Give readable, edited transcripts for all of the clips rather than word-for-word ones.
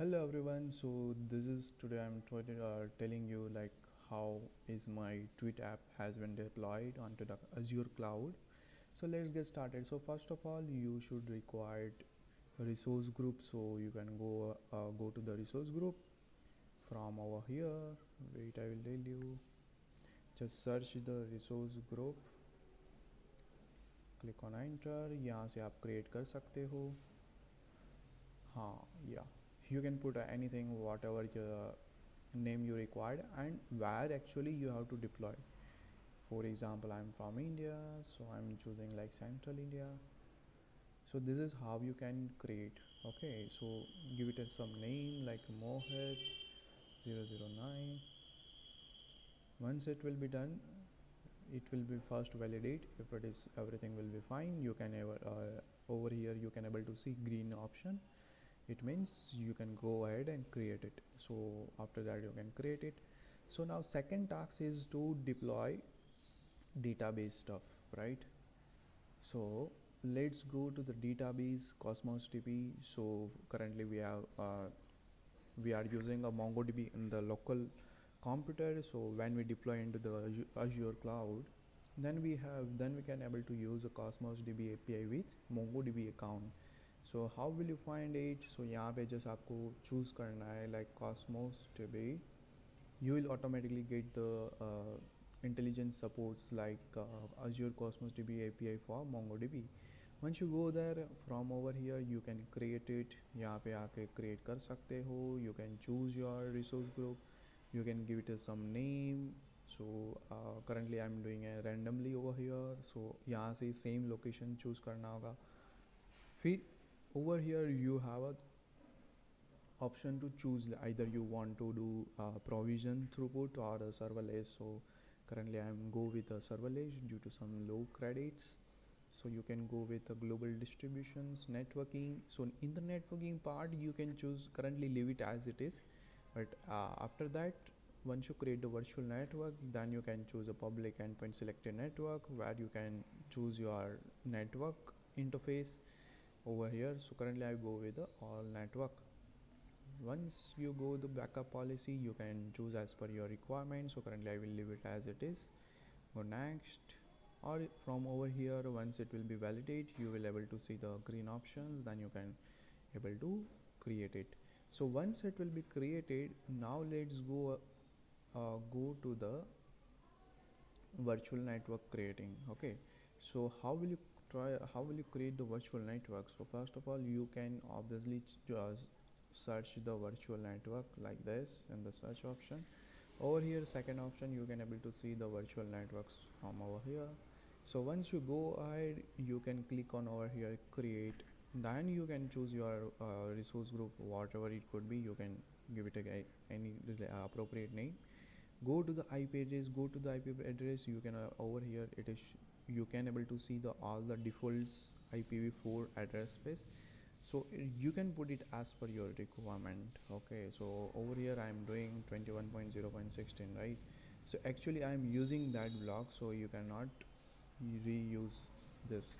Hello everyone. So this is today telling you like how is my TweetApp has been deployed onto the Azure Cloud. So let's get started. So first of all, you should require a resource group. So you can go to the resource group from over here. Wait, I will tell you. Just search the resource group. Click on enter. यहाँ से आप create कर सकते हो. Yeah, you can put anything whatever name you required and where actually you have to deploy. For example, I'm from India, so I'm choosing like Central India. So this is how you can create. Okay, so give it some name like Mohit 009. Once it will be done, it will be first validate. If it is everything will be fine, you can over here you can able to see green option. It means you can go ahead and create it. So after that you can create it. So now second task is to deploy database stuff, right? So let's go to the database Cosmos DB. So currently we are using a MongoDB in the local computer. So when we deploy into the Azure Cloud, then we can able to use a Cosmos DB API with MongoDB account. So how will you find it? So यहाँ पे just आपको choose करना है like Cosmos DB. You will automatically get the intelligence supports like Azure Cosmos DB API for MongoDB. Once you go there, from over here you can create it. यहाँ पे आके create कर सकते हो. You can choose your resource group. You can give it some name. So currently I'm doing it randomly over here. So यहाँ से same location choose करना होगा. फिर over here you have a option to choose either you want to do provision throughput or a serverless. So currently I'm go with a serverless due to some low credits. So you can go with the global distributions networking. So in the networking part you can choose currently leave it as it is, but after that once you create the virtual network, then you can choose a public endpoint selected network where you can choose your network interface over here. So currently I go with the all network. Once you go the backup policy, you can choose as per your requirement. So currently I will leave it as it is. Go next. Or from over here, once it will be validate, you will able to see the green options, then you can able to create it. So once it will be created, now let's go to the virtual network creating. Okay, so how will you create the virtual network? So first of all you can obviously search the virtual network like this in the search option. Over here second option you can able to see the virtual networks from over here. So once you go ahead you can click on over here create, then you can choose your resource group whatever it could be. You can give it any appropriate name. Go to the IP address. You can over here it is you can able to see the all the defaults IPv4 address space. So you can put it as per your requirement. Okay, so over here I am doing 21.0.16, right? So actually I am using that block, so you cannot reuse this.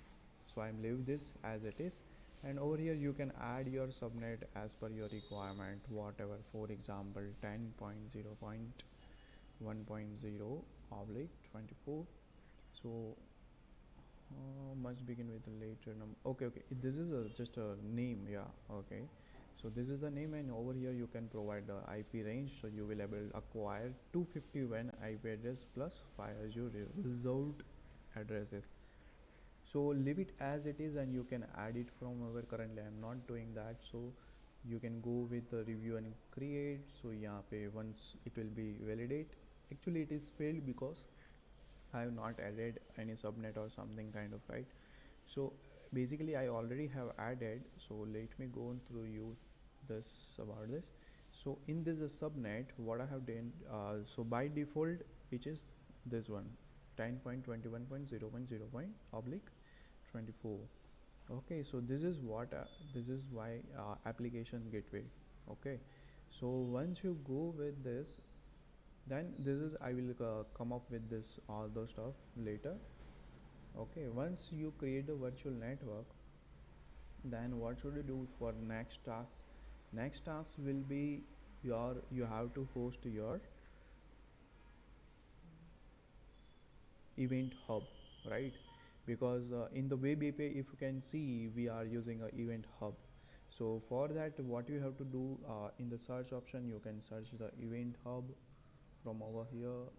So I am leave this as it is, and over here you can add your subnet as per your requirement whatever. For example 10.0.1.0/24. So must begin with a later number. Okay, this is just a name. Yeah, okay, so this is the name, and over here you can provide the IP range. So you will able acquire 251 IP address plus 5 Azure reserved addresses. So leave it as it is and you can add it from over. Currently I'm not doing that, so you can go with the review and create. So यहाँ पे once it will be validate. Actually it is failed because I have not added any subnet or something kind of, right? So basically I already have added. So let me go on through you this about this. So in this subnet what I have done, so by default which is this one 10.21.0.0.24. Okay, so this is what this is why application gateway. Okay, so once you go with this, then this is I will come up with this all those stuff later. Okay, once you create a virtual network, then what should you do for next task? Next task will be you have to host your event hub, right? Because in the web API, if you can see, we are using a event hub. So for that, what you have to do, in the search option, you can search the event hub from over here.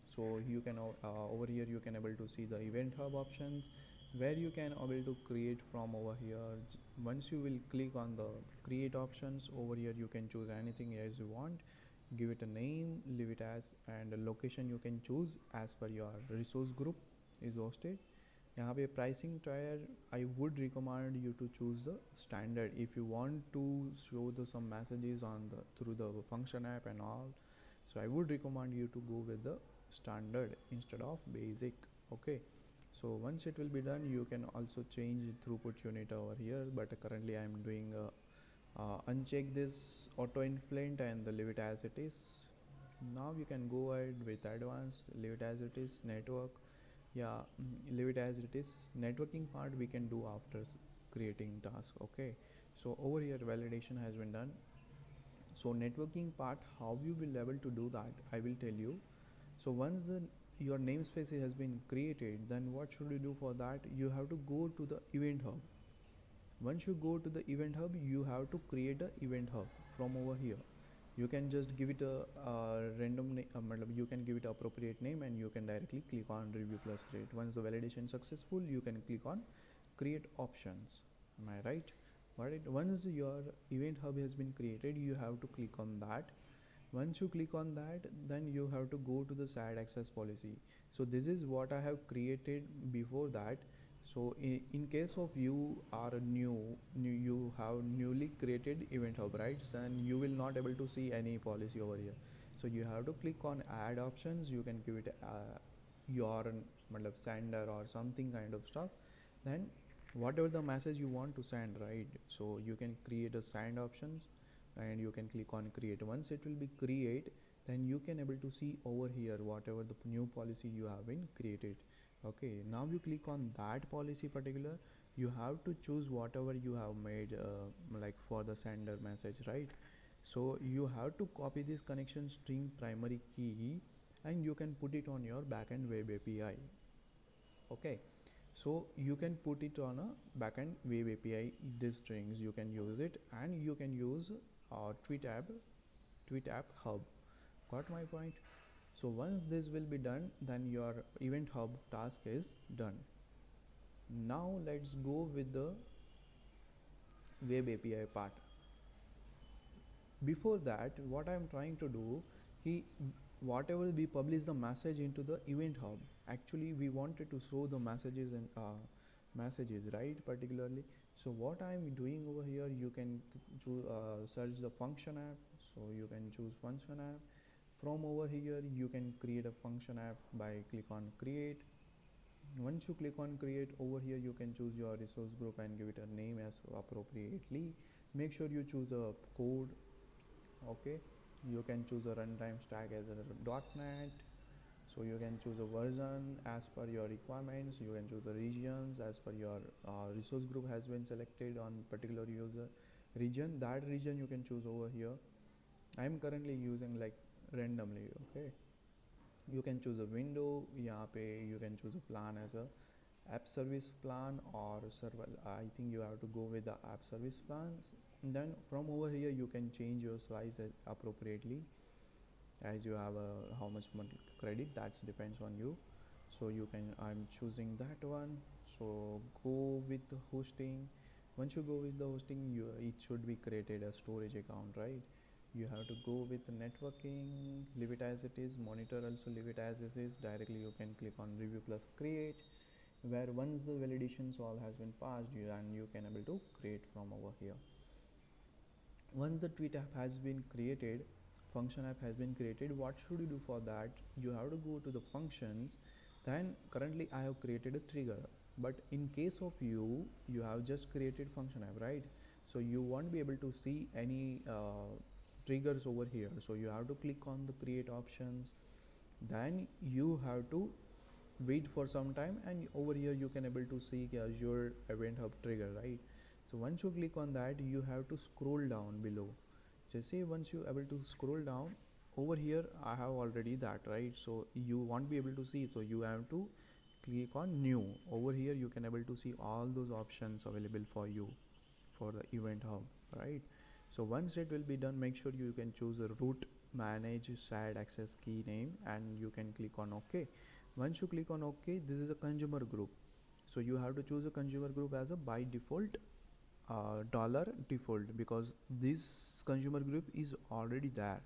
So you can over here you can able to see the event hub options, where you can able to create from over here. Once you will click on the create options over here, you can choose anything as you want, give it a name, leave it as, and a location you can choose as per your resource group is hosted. यहाँ पे pricing tier, I would recommend you to choose the standard if you want to show the some messages on the through the function app and all. So I would recommend you to go with the standard instead of basic. Okay, so once it will be done, you can also change throughput unit over here, but currently I am doing uncheck this auto inflate and leave it as it is. Now you can go ahead with advanced, leave it as it is. Network, yeah, leave it as it is. Networking part we can do after creating task. Okay, so over here validation has been done. So networking part, how you will able to do that, I will tell you. So once your namespace has been created, then what should you do for that? You have to go to the event hub. Once you go to the event hub, you have to create a event hub from over here. You can just give it a random name, you can give it appropriate name, and you can directly click on review plus create. Once the validation successful, you can click on create options. Am I right? Once your event hub has been created, you have to click on that. Once you click on that, then you have to go to the site access policy. So this is what I have created before that. So in case of you are you have newly created event hub, right? And you will not able to see any policy over here. So you have to click on add options. You can give it your sender or something kind of stuff. Then whatever the message you want to send, right? So you can create a send options, and you can click on create. Once it will be create, then you can able to see over here whatever the new policy you have been created. Okay, now you click on that policy particular, you have to choose whatever you have made like for the sender message, right? So you have to copy this connection string primary key, and you can put it on your backend web API. Okay, so you can put it on a backend web API, these strings you can use it, and you can use TweetApp hub. Got my point? So once this will be done, then your event hub task is done. Now let's go with the web API part. Before that, what I am trying to do, whatever we publish the message into the event hub, actually we wanted to show the messages and messages, right? Particularly, so what I am doing over here, you can choose search the function app. So you can choose function app. From over here, you can create a function app by click on create. Once you click on create, over here you can choose your resource group and give it a name as appropriately. Make sure you choose a code. Okay, you can choose a runtime stack as a .NET. So you can choose a version as per your requirements. You can choose the regions as per your resource group has been selected on particular user region. That region you can choose over here. I am currently using like randomly. Okay, you can choose a window. यहाँ पे you can choose a plan as a app service plan or server. I think you have to go with the app service plans. And then from over here you can change your size appropriately as you have how much credit, that depends on you. So you can, I'm choosing that one. So go with the hosting. Once you go with the hosting, it should be created a storage account, right? You have to go with the networking, leave it as it is. Monitor also leave it as it is. Directly you can click on review plus create, where once the validations all has been passed, and you can able to create from over here. Once the tweet app has been created, function app has been created, what should you do for that? You have to go to the functions. Then currently I have created a trigger, but in case of you have just created function app, right? So you won't be able to see any triggers over here. So you have to click on the create options, then you have to wait for some time, and over here you can able to see Azure EventHub trigger, right? So once you click on that, you have to scroll down below. just see once you able to scroll down over here, I have already that, right? So you won't be able to see, so you have to click on new. Over here you can able to see all those options available for you for the event hub, right? So once it will be done, make sure you can choose a root, manage site access key name, and you can click on OK. Once you click on OK, this is a consumer group, so you have to choose a consumer group as a by default dollar default, because this consumer group is already there.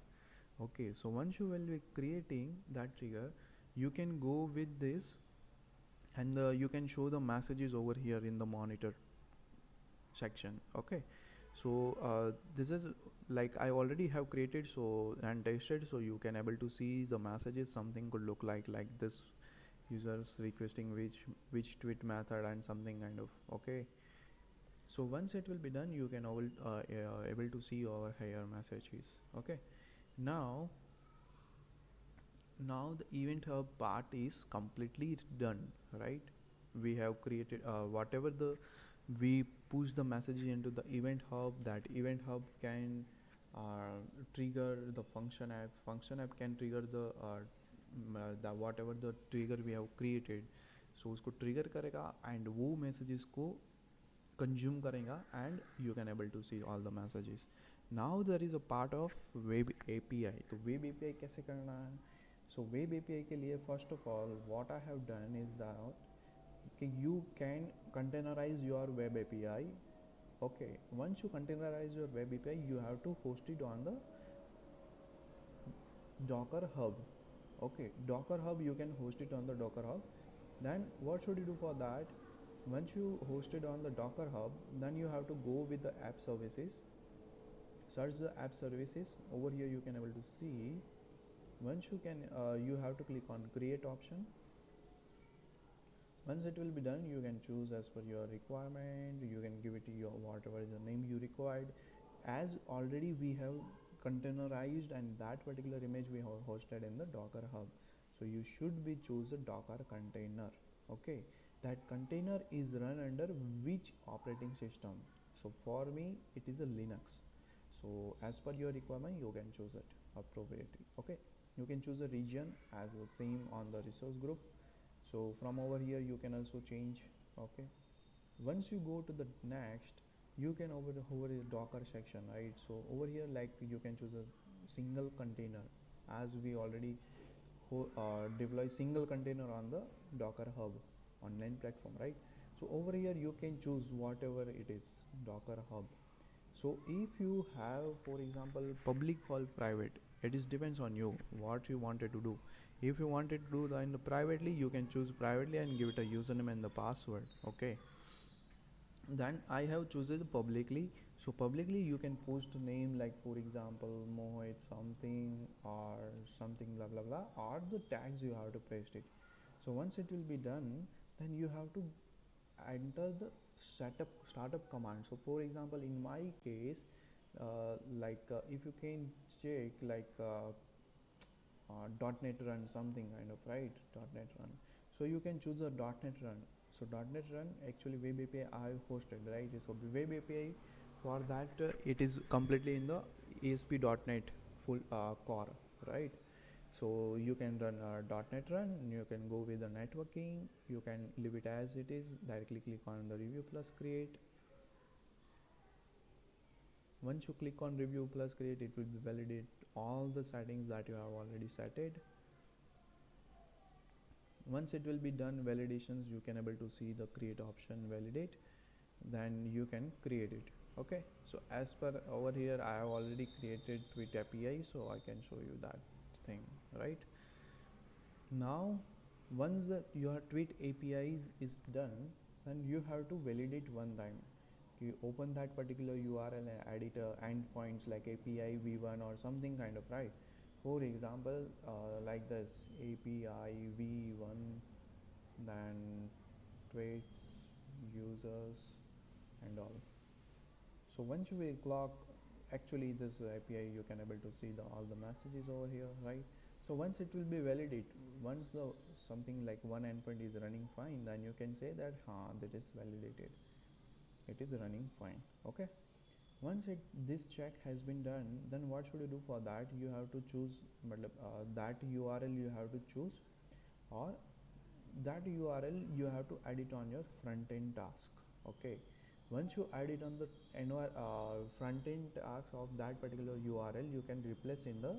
Okay, so once you will be creating that trigger, you can go with this, and you can show the messages over here in the monitor section. Okay, so this is like I already have created so and tested, so you can able to see the messages. Something could look like this: users requesting which tweet method and something kind of. Okay, so once it will be done, you can able to see over here messages. Okay, now the event hub part is completely done, right? We have created whatever the we push the message into the event hub. That event hub can trigger the function app can trigger the whatever the trigger we have created, so उसको trigger करेगा and वो messages को consume करेगा and you can able to see all the messages. Now there is a part of web API. तो web API कैसे करना है? So web API के लिए first of all what I have done is that you can containerize your web API. Okay, once you containerize your web API, you have to host it on the Docker Hub. Okay, Docker Hub, you can host it on the Docker Hub. Then what should you do for that? Once you host it on the Docker Hub, then you have to go with the app services, search the app services. Over here you can able to see. Once you can you have to click on create option. Once it will be done, you can choose as per your requirement. You can give it your whatever is the name you required. As already we have containerized and that particular image we have hosted in the Docker Hub, so you should be choose a Docker container. Okay, that container is run under which operating system? So for me it is a Linux, so as per your requirement you can choose it appropriately. Okay, you can choose a region as the same on the resource group. So from over here you can also change. Okay, once you go to the next, you can over the Docker section, right? So over here like you can choose a single container, as we already deploy single container on the Docker Hub online platform, right? So over here you can choose whatever it is Docker Hub. So if you have, for example, public or private, it is depends on you what you wanted to do. If you wanted to do the privately, you can choose privately and give it a username and the password. Okay, then I have chosen publicly. So publicly you can post a name like, for example, Mohit something or something blah blah blah, or the tags you have to paste it. So once it will be done, then you have to enter the startup command. So for example, in my case, if you can check .NET run something kind of, right? .NET run. So you can choose a .NET run. So .NET run actually web API I have hosted, right? So web API for that it is completely in the ASP.NET full core, right? So you can run .NET run. You can go with the networking. You can leave it as it is. Directly click on the review plus create. Once you click on review plus create, it will validate all the settings that you have already setted. Once it will be done validations, you can able to see the create option, validate, then you can create it. Okay, so as per over here I have already created Tweet API, so I can show you that thing, right? Now once your Tweet API is done, then you have to validate one time. You open that particular URL and edit endpoints like API v1 or something kind of, right? For example, like this API v1, then tweets, users and all. So once you will clock, actually this API you can able to see all the messages over here, right? So once it will be validated, once the something like one endpoint is running fine, then you can say that that is validated, it is running fine. Okay, This check has been done, then what should you do for that? You have to choose that URL you have to choose, or that URL you have to add it on your front end task. Okay, once you add it on the front end task of that particular URL, you can replace in the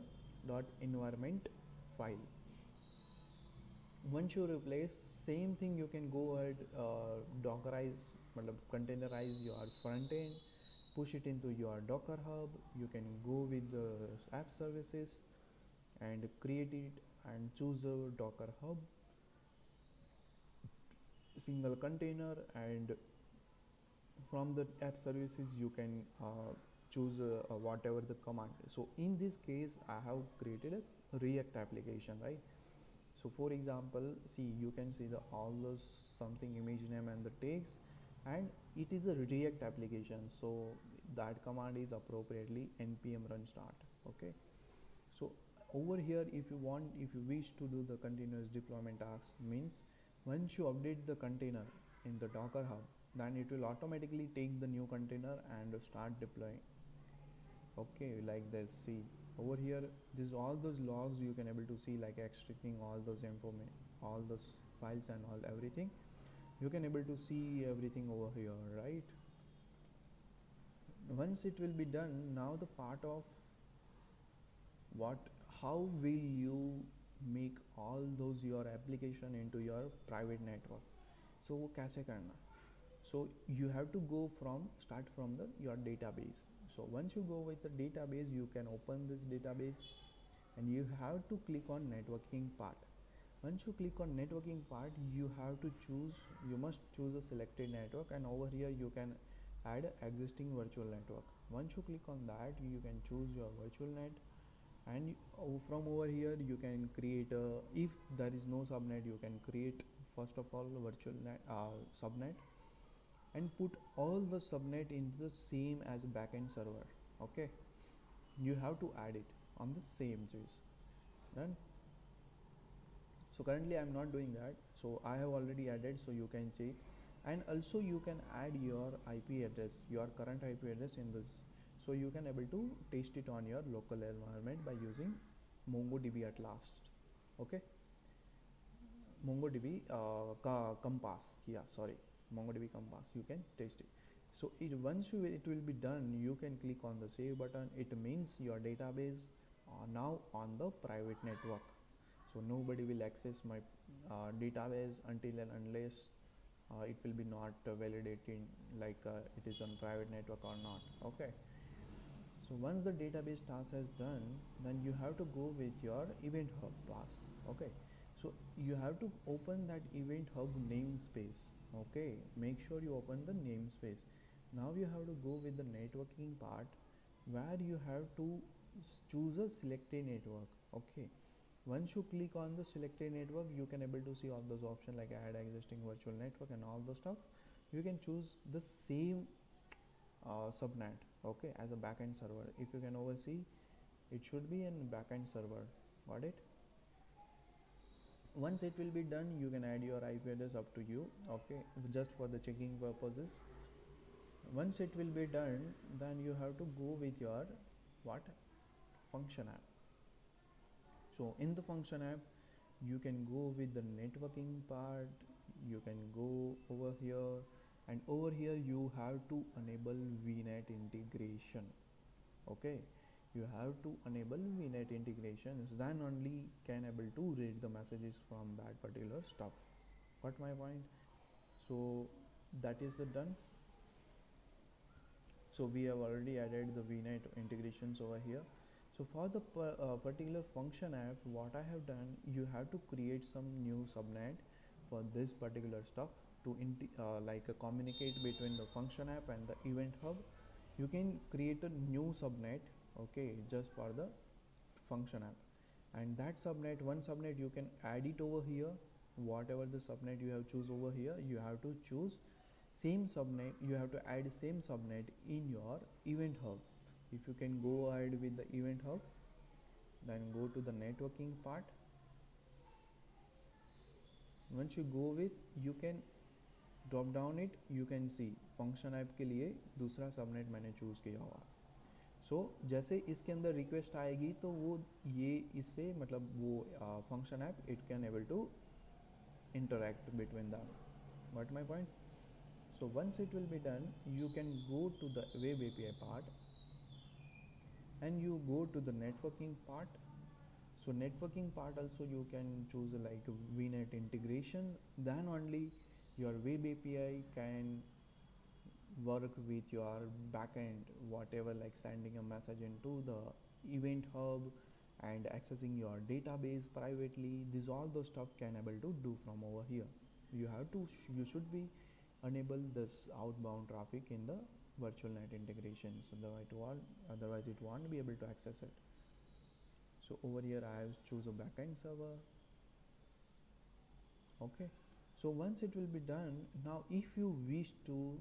.environment file. Once you replace, same thing you can go ahead, dockerize, containerize your front end, push it into your Docker hub. You can go with the app services and create it and choose a Docker hub, single container, and from the app services you can choose whatever the command. So in this case I have created a React application, right? So for example, see, you can see the all those something image name and the tags, and it is a React application, so that command is appropriately npm run start. Okay, so over here, if you wish to do the continuous deployment tasks, means once you update the container in the Docker hub, then it will automatically take the new container and start deploying. Okay, like this. See over here, this all those logs you can able to see, like extracting all those information, all those files and all everything. You can able to see everything over here, right? Once it will be done, now the part of what how will you make all those your application into your private network. So वो कैसे करना? So you have to go from start from the your database. So once you go with the database, you can open this database and you have to click on networking part. Once you click on networking part, you have to choose, you must choose a selected network, and over here you can add existing virtual network. Once you click on that, you can choose your virtual net, and from over here you can create a, if there is no subnet, you can create first of all virtual net subnet, and put all the subnet into the same as a backend server. Okay, you have to add it on the same juice. Done. So currently I'm not doing that, so I have already added, so you can check. And also you can add your IP address, your current IP address in this, so you can able to test it on your local environment by using MongoDB at last. Okay, MongoDB Compass, yeah, sorry, MongoDB Compass, you can test it. So once it will be done, you can click on the save button. It means your database now on the private network, so nobody will access my database until and unless it will be not validating, like it is on private network or not. Okay, so once the database task is done, then you have to go with your EventHub pass. Okay, so you have to open that EventHub namespace. Okay, make sure you open the namespace. Now you have to go with the networking part, where you have to choose a selected network. Okay, once you click on the selected network, you can able to see all those options like add existing virtual network and all those stuff. You can choose the same subnet, okay, as a backend server. If you can oversee, it should be in backend server. Got it? Once it will be done, you can add your IP address, up to you. Okay, just for the checking purposes. Once it will be done, then you have to go with your what function app. So in the function app, you can go with the networking part, you can go over here, and over here you have to enable VNet integration. Okay, you have to enable VNet integration, then only can able to read the messages from that particular stuff. Got my point? So that is done. So we have already added the VNet integrations over here. So for the particular function app, what I have done, you have to create some new subnet for this particular stuff to communicate between the function app and the event hub. You can create a new subnet, okay, just for the function app, and that subnet, one subnet, you can add it over here. Whatever the subnet you have choose over here, you have to choose same subnet, you have to add same subnet in your event hub. If you can go ahead with the event hub, then go to the networking part. Once you go with, you can drop down it, you can see function app के लिए दूसरा subnet मैंने choose किया हुआ। सो जैसे इसके अंदर request आएगी तो वो ये इससे मतलब वो function app it can able to interact between them. Got my point? So once it will be done, you can go to the web API part and you go to the networking part. So networking part also you can choose like VNet integration, then only your web API can work with your backend, whatever, like sending a message into the event hub and accessing your database privately. This all those stuff can able to do from over here. You should be enable this outbound traffic in the virtual net integration, so otherwise it won't be able to access it. So over here I have choose a backend server. Okay, so once it will be done, now if you wish to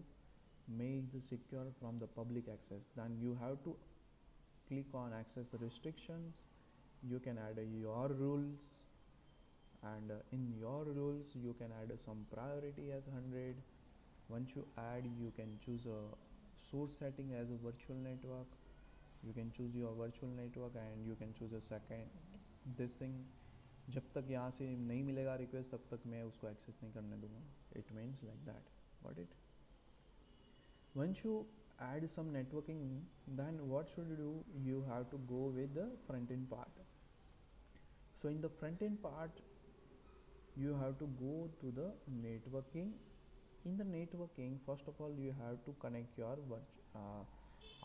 make the secure from the public access, then you have to click on access restrictions. You can add your rules, and in your rules you can add some priority as 100. Once you add, you can choose a source setting as a virtual network. You can choose your virtual network and you can choose a second this thing. जब तक यहाँ से नहीं मिलेगा request तब तक मैं उसको एक्सेस नहीं करने दूंगा. It means like that. Got it? Once you add some networking, then what should you do? You have to go with the front end part. So in the front end part, you have to go to the networking. In the networking, first of all you have to connect your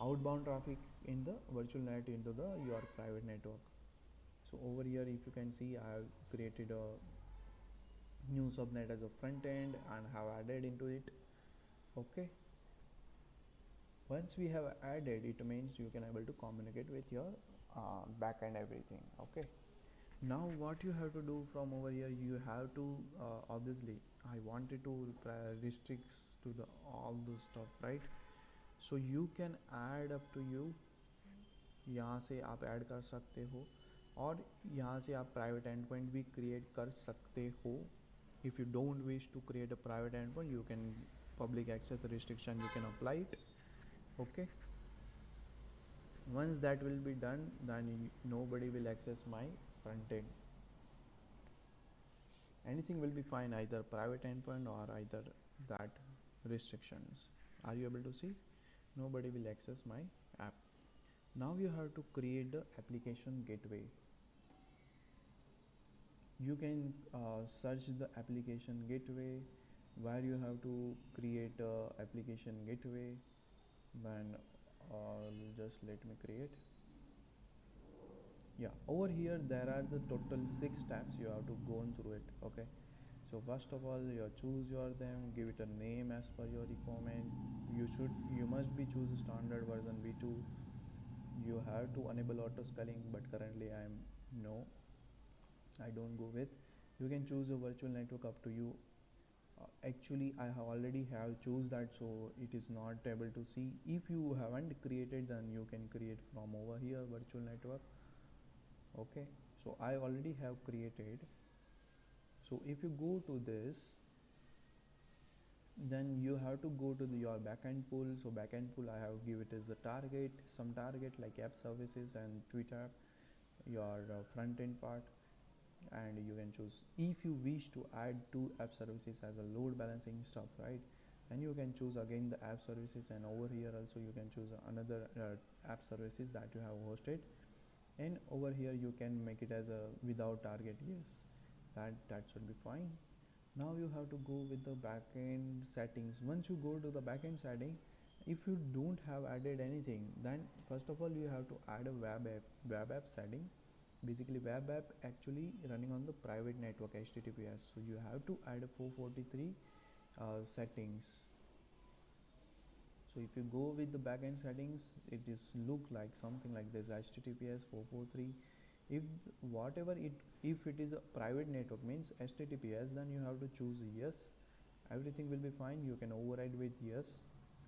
outbound traffic in the virtual net into the your private network. So over here if you can see, I have created a new subnet as a front end and have added into it. Okay, once we have added, it means you can able to communicate with your backend everything. Okay, now what you have to do from over here, you have to obviously I wanted to restrict to the all the stuff, right? So you can add up to you. यहाँ से आप add कर सकते हो और यहाँ से आप प्राइवेट एंड पॉइंट भी क्रिएट कर सकते हो. If you don't wish to create a private endpoint, you can public access restriction, you can apply it. Okay, once that will be done, then nobody will access my front end. Anything will be fine, either private endpoint or either that restrictions. Are you able to see? Nobody will access my app. Now you have to create the application gateway. You can search the application gateway, where you have to create a application gateway. Then just let me create. Yeah, over here there are the total 6 steps you have to go on through it. Okay, so first of all you choose your them, give it a name as per your requirement. You must be choose standard version v2. You have to enable auto scaling, but currently I don't go with. You can choose a virtual network, up to you. Actually I have already choose that, so it is not able to see. If you haven't created, then you can create from over here virtual network. Okay, so I already have created. So if you go to this, then you have to go to your backend pool. So backend pool I have give it as the target, some target like app services and TweetApp, your front end part. And you can choose, if you wish to add 2 app services as a load balancing stuff, right? Then you can choose again the app services, and over here also you can choose another app services that you have hosted. And over here you can make it as a without target. Yes, that should be fine. Now you have to go with the backend settings. Once you go to the backend setting, if you don't have added anything, then first of all you have to add a web app setting. Basically web app actually running on the private network HTTPS, so you have to add a 443 settings. So if you go with the backend settings, it is look like something like this, HTTPS 443. If it is a private network means HTTPS, then you have to choose yes. Everything will be fine. You can override with yes.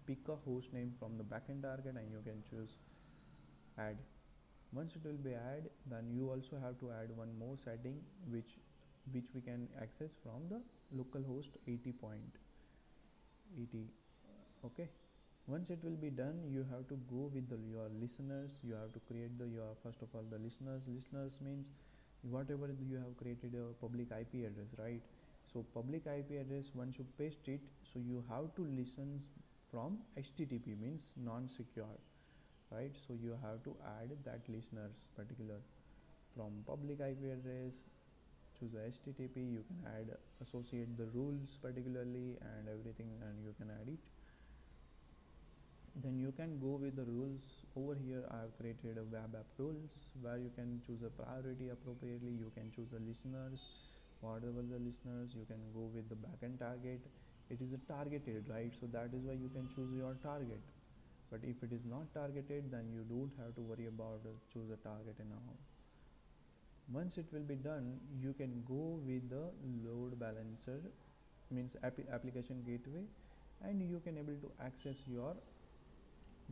Pick a host name from the backend target and you can choose add. Once it will be add, then you also have to add one more setting which we can access from the localhost 80.80. Okay, once it will be done, you have to go with your listeners. You have to create your first of all the listeners means whatever you have created a public IP address, right? So public IP address, once you paste it, so you have to listen from HTTP means non-secure, right? So you have to add that listeners particular from public IP address, choose a HTTP, you can add associate the rules particularly and everything, and you can add it. Then you can go with the rules. Over here I have created a web app rules where you can choose a priority appropriately. You can choose the listeners, whatever the listeners. You can go with the backend target. It is a targeted, right? So that is why you can choose your target. But if it is not targeted, then you don't have to worry about choose a target and all. Once it will be done, you can go with the load balancer means application gateway, and you can able to access your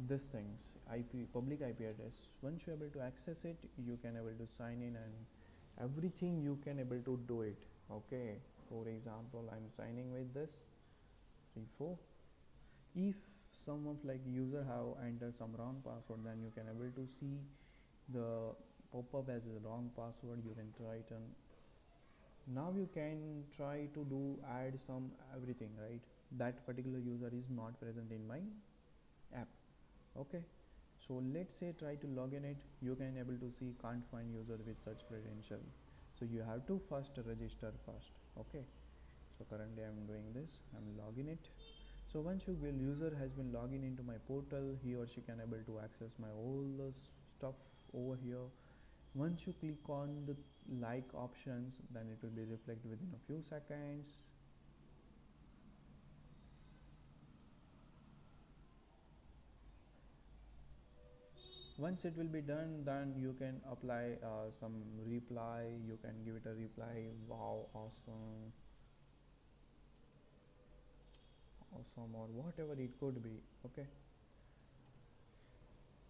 these things IP public IP address. Once you're able to access it, you can able to sign in and everything you can able to do it. Okay, for example, I'm signing with this 34. If some of like user have entered some wrong password, then you can able to see the pop-up as a wrong password. You can try it, and now you can try to do add some everything, right? That particular user is not present in my app. Okay, so let's say try to log in it. You can able to see can't find user with such credential, so you have to first register first. Okay, so currently I'm doing this, I'm logging it. So once you will user has been logging into my portal, he or she can able to access my all the stuff over here. Once you click on the like options, then it will be reflected within a few seconds. Once it will be done, then you can apply some reply. You can give it a reply, wow, awesome, awesome, or whatever it could be. Okay,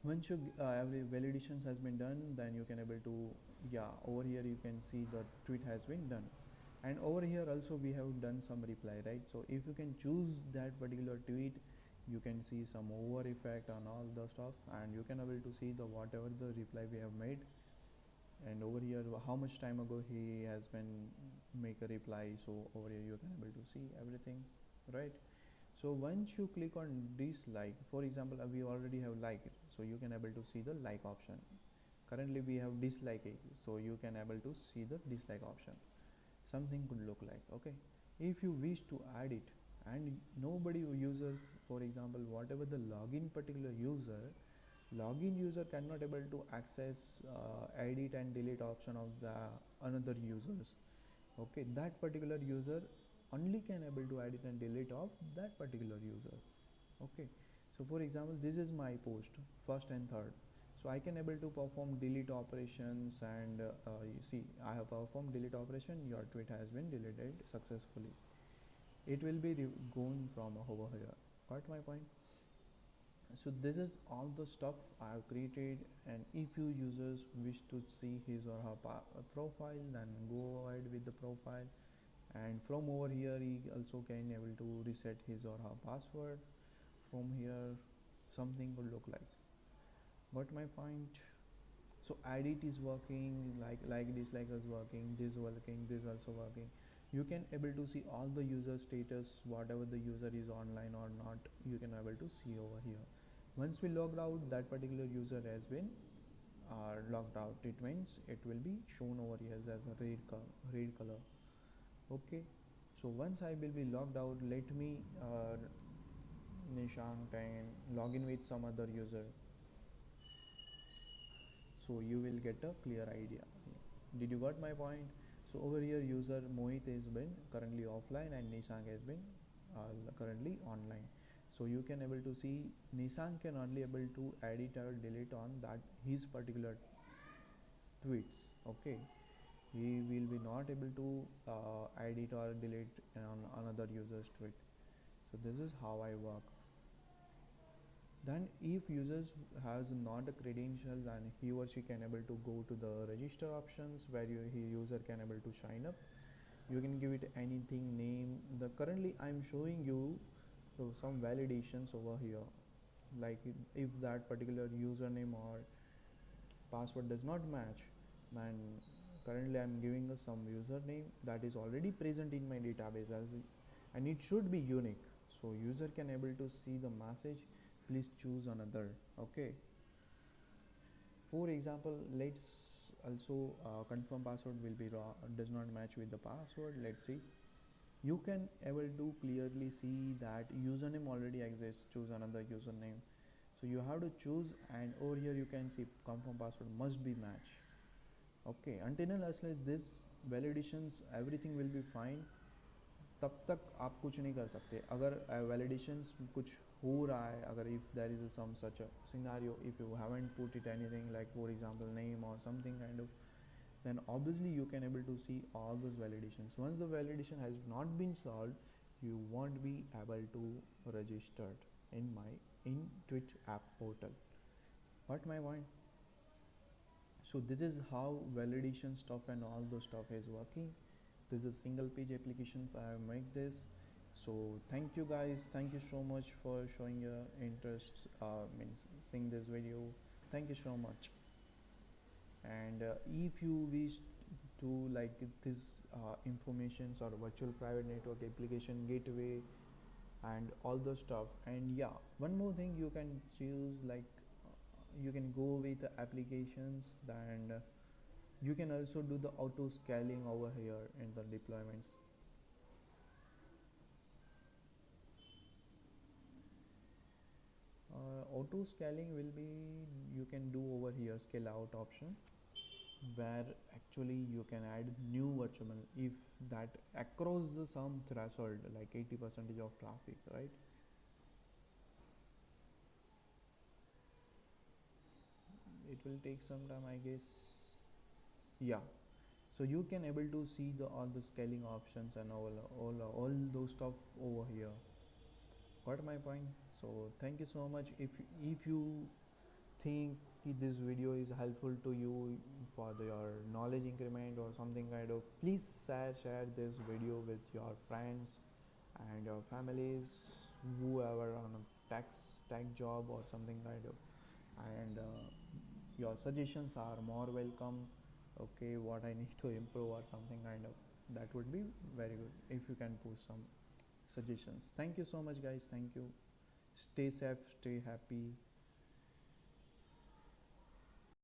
once you every validations has been done, then you can able to, yeah, over here you can see the tweet has been done, and over here also we have done some reply, right? So if you can choose that particular tweet, you can see some over effect on all the stuff, and you can able to see the whatever the reply we have made. And over here how much time ago he has been make a reply, so over here you can able to see everything, right? So once you click on dislike, for example, we already have like it, so you can able to see the like option. Currently we have dislike it, so you can able to see the dislike option. Something could look like, okay. If you wish to add it and nobody uses, for example, whatever the login particular user, login user cannot able to access edit and delete option of the another users. Okay, that particular user only can able to edit and delete of that particular user. Okay, so for example, this is my post first and third, so I can able to perform delete operations, and you see I have performed delete operation, your tweet has been deleted successfully. It will be gone from over here. Got my point? So this is all the stuff I have created, and if you users wish to see his or her profile, then go ahead with the profile, and from over here he also can able to reset his or her password. From here something would look like. Got my point? So edit is working, like dislike is working, this working, this also working. You can able to see all the user status, whatever the user is online or not, you can able to see over here. Once we logged out, that particular user has been logged out. It means it will be shown over here as a red color. Okay, so once I will be logged out, let me Nishant and log in with some other user, so you will get a clear idea. Did you got my point? So over here user Mohit has been currently offline and Nishant has been currently online. So you can able to see Nishant can only able to edit or delete on that his particular tweets. Okay, he will be not able to edit or delete on another user's tweet. So this is how I work. Then if users has not a credential, then he or she can able to go to the register options where user can able to sign up. You can give it anything name. The currently I'm showing you So some validations over here, like if that particular username or password does not match, and currently I'm giving some username that is already present in my database and it should be unique, so user can able to see the message, please choose another. Okay, for example, let's also confirm password will be raw, does not match with the password. Let's see, you can able to clearly see that username already exists, choose another username. So you have to choose, and over here you can see confirm password must be match. Okay, until and unless this validations everything will be fine, तब तक आप कुछ नहीं कर सकते. अगर validations कुछ हो रहा है, अगर if there is some such a scenario, if you haven't put it anything like for example name or something kind of, then obviously you can able to see all those validations. Once the validation has not been solved, you won't be able to register in TweetApp portal. What my point? So this is how validation stuff and all those stuff is working. This is single page applications I have made this. So thank you guys, thank you so much for showing your interest, means seeing this video. Thank you so much. And if you wish to like this informations or virtual private network application gateway and all those stuff, and yeah, one more thing you can choose, like you can go with the applications, and you can also do the auto scaling over here in the deployments. Auto scaling will be, you can do over here scale out option, where actually you can add new virtual if that across the some threshold like 80% of traffic, right? It will take some time, I guess. Yeah, so you can able to see the all the scaling options and all those stuff over here. Got my point? So thank you so much. If you think this video is helpful to you for your knowledge increment or something kind of, please share this video with your friends and your families, whoever on a tech job or something kind of, and your suggestions are more welcome. Okay, what I need to improve or something kind of, that would be very good if you can post some suggestions. Thank you so much guys, thank you. Stay safe, stay happy.